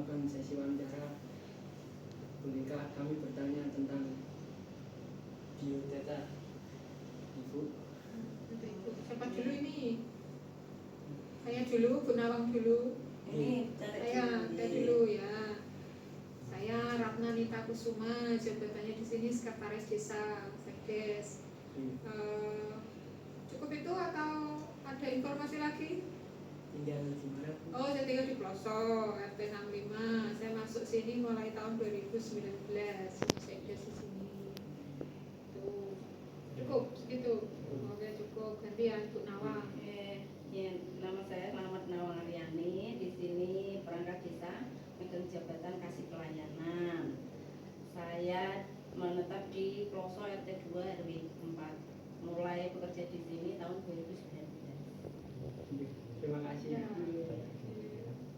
melakukan sesi wawancara. Bolehkah kami bertanya tentang biodata Ibu? Siapa dulu ini? Saya dulu, Bu Nawang dulu. Saya dulu ya. Saya Ratna Nita Kusuma, jabatannya di sini Sekretaris Desa, Sekdes. Cukup itu atau ada informasi lagi? Tinggal di mana? Oh, saya tinggal di Pelosok, RT 65. Saya masuk sini mulai tahun 2019, Sekdes di sini. Tuh. Cukup segitu. Oke, cukup. Gantian Bu Nawang. Ya, nama saya Selamat Nawang Aryani. Di sini perangkat desa, megang jabatan kasih pelayanan. Saya menetap di Pelosok RT 2 RW 4. Mulai bekerja di sini tahun 2019. Terima kasih. Ya.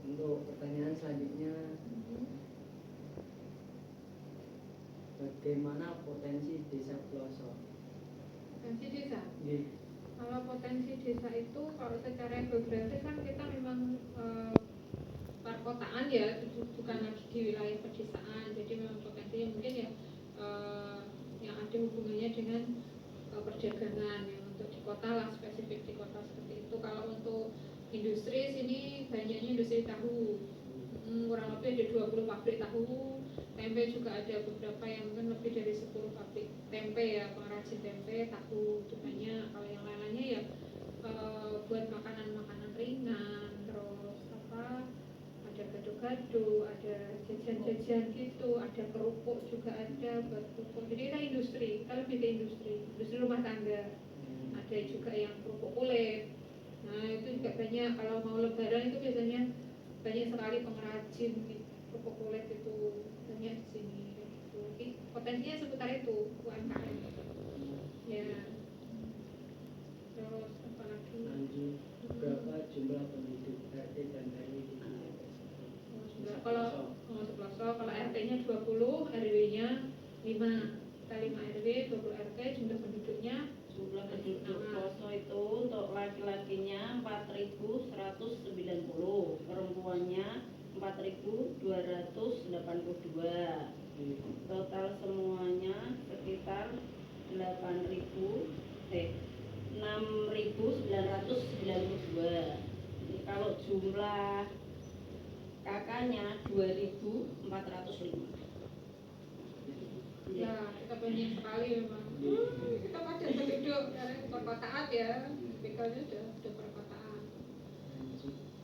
Untuk pertanyaan selanjutnya, bagaimana potensi desa Pelosok? Potensi desa? Nggih. Kalau potensi desa itu, kalau secara geografis kan kita memang perkotaan ya, bukan lagi di wilayah pedesaan. Jadi memang potensinya mungkin ya yang ada hubungannya dengan perdagangan yang untuk di kota lah, spesifik di kota seperti itu. Kalau untuk industri sini banyaknya industri tahu. Kurang lebih ada 20 pabrik tahu. Tempe juga ada beberapa yang mungkin lebih dari 10 pabrik tempe ya, pengrajin tempe, tahu itu banyak. Kalau yang lain-lainnya ya buat makanan-makanan ringan, terus apa, ada gado-gado, ada jajan-jajan gitu, ada kerupuk juga ada buat kerupuk. Jadi kita industri, kita lebih ke industri rumah tangga. Ada juga yang kerupuk kulit. Nah itu juga banyak. Kalau mau lebaran itu biasanya banyak sekali pengrajin kerupuk kulit itu banyak di sini. Jadi potensinya seputar itu UMKM. Ya. Terus apa lagi? Lanjut, berapa jumlah penduduk RT dan RW di desa tersebut? Kalau kalau RT-nya 20, RW-nya 5. Kita 5 RW, 20 RT, jumlah penduduknya Jumlah penduduk Pelosok itu untuk laki-lakinya 4.190, perempuannya 4.282. Total semuanya sekitar 6.992. Kalau jumlah kakaknya 2.405. ya kita banyak sekali memang. Kita padat penduduk perkotaan ya, tipikalnya sudah perkotaan.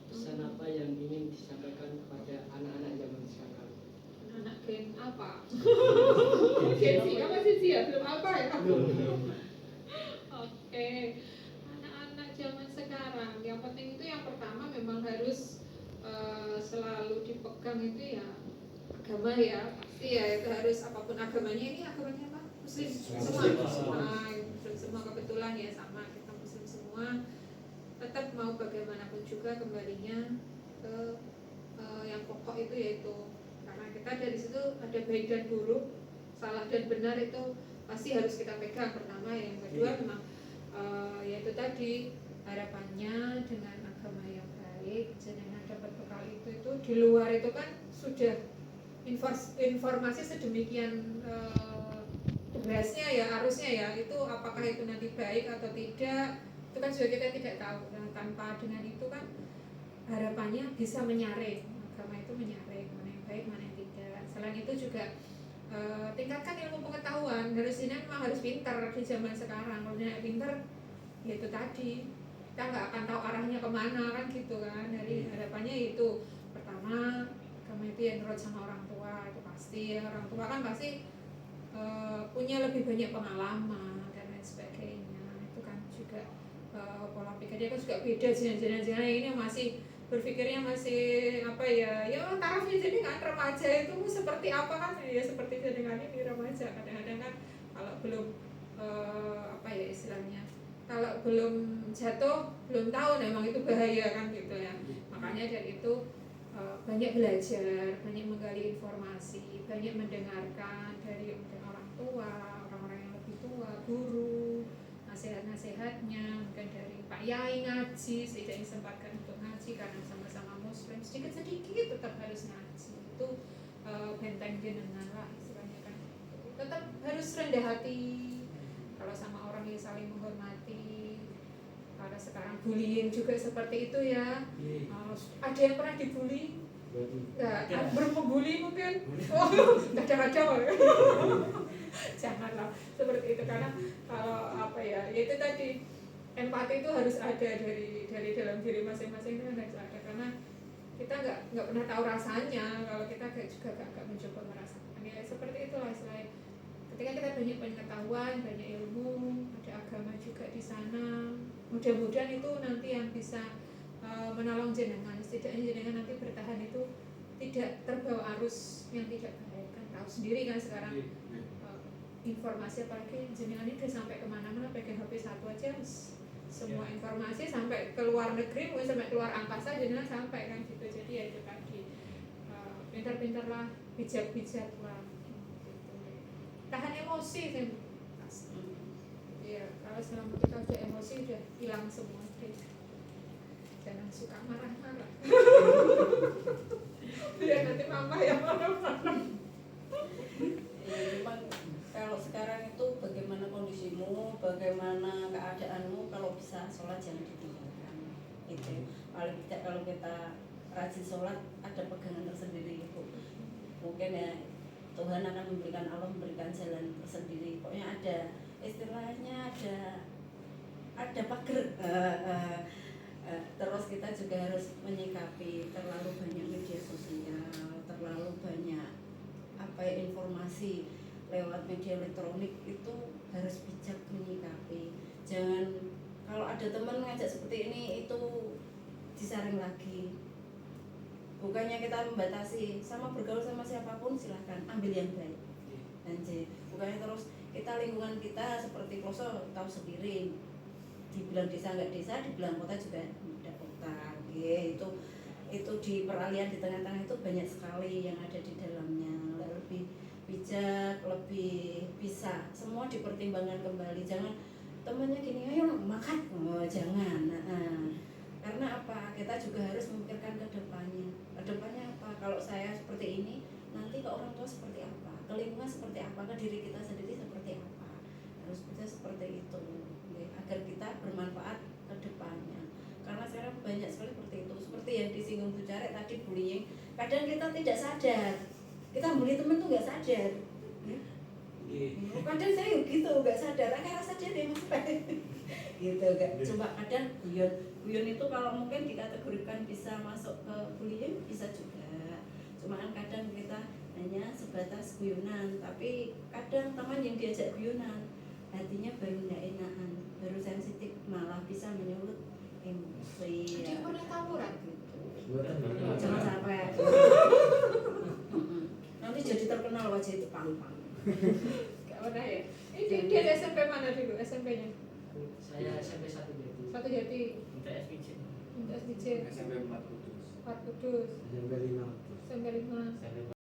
Pesan apa yang ingin disampaikan kepada anak-anak zaman sekarang? Anak gen apa? Gen Z apa sih ya? Belum apa ya? Oke, anak-anak zaman sekarang yang penting itu yang pertama memang harus selalu dipegang itu ya agama ya, pasti ya itu harus apapun agamanya. Ini agamanya apa? Muslim semua. Nah, Muslim semua kebetulan ya, sama kita Muslim semua. Tetap mau bagaimanapun juga kembalinya ke yang pokok itu, yaitu karena kita dari situ ada baik dan buruk, salah dan benar itu pasti harus kita pegang pertama. Yang kedua memang yaitu tadi harapannya dengan agama yang baik, jenengan dapat bekal itu di luar itu kan sudah informasi sedemikian derasnya ya, arusnya ya, itu apakah itu nanti baik atau tidak itu kan juga kita tidak tahu. Nah, tanpa dengan itu kan harapannya bisa menyaring, agama itu menyaring mana yang baik mana yang tidak. Selain itu juga tingkatkan ilmu pengetahuan. Harusnya memang harus pintar di zaman sekarang. Kalau tidak pintar ya itu tadi, kita nggak akan tahu arahnya kemana kan gitu kan. Dari harapannya itu pertama, agama itu ya nurut sama orang tua, itu pasti ya. Orang tua kan pasti punya lebih banyak pengalaman dan lain sebagainya. Itu kan juga pola pikirnya kan juga beda. Jenazah ini masih berpikirnya masih apa ya tarafnya. Jadi kan remaja itu seperti apa kan ya, seperti jenengan ini remaja. Kadang-kadang kan kalau belum apa ya istilahnya, kalau belum jatuh belum tahu memang itu bahaya kan gitu ya. Makanya dari itu banyak belajar, banyak menggali informasi, banyak mendengarkan dari orang tua, orang-orang yang lebih tua, guru, nasihat-nasihatnya, mungkin dari Pak Yai ngaji, setidaknya sempatkan untuk ngaji karena sama-sama Muslim, sedikit-sedikit tetap harus ngaji. itu benteng jenengan lah istilahnya kan. Tetap harus rendah hati kalau sama orang yang saling menghormati. Karena sekarang bullying juga seperti itu ya. Ada yang pernah dibully? Belum membuli mungkin? Kadang-kadang janganlah seperti itu, karena kalau apa ya, itu tadi empati itu harus ada dari dalam diri masing-masing, itu harus ada, karena kita nggak pernah tahu rasanya kalau kita juga nggak mencoba merasakan ya. Seperti itulah istilahnya, ketika kita banyak pengetahuan, banyak ilmu, ada agama juga di sana, mudah-mudahan itu nanti yang bisa menolong jenengan, setidaknya jenengan nanti bertahan itu tidak terbawa arus yang tidak baik. Kan tahu sendiri kan sekarang informasi, apalagi jenengan ini udah sampai kemana-mana pakai HP satu aja semua informasi, sampai ke luar negeri, mungkin sampai keluar angkasa jenengan sampai kan gitu. Jadi ya itu tadi, pintar-pintarlah, bijak-bijaklah gitu. Tahan emosi kan pasti ya, kalau selama kita udah emosi udah hilang semua deh. Jangan suka marah-marah. Biar nanti mama yang marah-marah. Cuman kalau sekarang itu bagaimana kondisimu, bagaimana keadaanmu, kalau bisa sholat jangan ditinggalkan. Itu paling tidak kalau kita rajin sholat ada pegangan tersendiri itu. Mungkin ya Tuhan akan memberikan, Allah memberikan jalan tersendiri. Pokoknya ada istilahnya, ada pagar. Terus kita juga harus menyikapi terlalu banyak media sosial, terlalu banyak informasi lewat media elektronik, itu harus bijak menyikapi. Jangan kalau ada teman ngajak seperti ini itu disaring lagi. Bukannya kita membatasi, sama bergaul sama siapapun silahkan, ambil yang baik. Anjir, bukannya terus kita lingkungan kita seperti Kloso tahu sendiri. Dibilang desa nggak desa, dibilang kota juga tidak kota. Itu di peralihan di tengah-tengah itu banyak sekali yang ada di dalamnya. Lebih bijak, lebih bisa, semua dipertimbangkan kembali. Jangan temannya gini, ayo makan, jangan. Karena apa? Kita juga harus memikirkan ke depannya. Ke depannya apa? Kalau saya seperti ini, nanti ke orang tua seperti apa? Ke lingkungan seperti apa? Ke diri kita sendiri seperti apa? Harus bisa seperti itu. Agar kita bermanfaat ke depannya. Karena sekarang banyak sekali seperti itu. Seperti yang disinggung Bu Carek tadi, bullying. Kadang kita tidak sadar. Kita bully teman tuh nggak sadar. Kadang saya gitu, nggak sadar. Karena sadar ya mas. Gitu nggak. Coba kadang guyon itu kalau mungkin dikategorikan bisa masuk ke bullying, bisa juga. Cuma kadang kita hanya sebatas guyonan. Tapi kadang teman yang diajak guyonan, hatinya baru nggak enakan, baru sensitif, malah bisa menyulut emosi. Dia pernah tawuran gitu. Jangan sampai. Nanti jadi terkenal wajah itu pang-pang. Gak pernah ya. Ini dia di SMP mana dulu SMP-nya? Saya SMP 1 Jati. Satu Jati. Untuk SPJ. Untuk SDJ. SMP 4 Kudus. Empat Kudus. SMP 5. SMP 5. SMP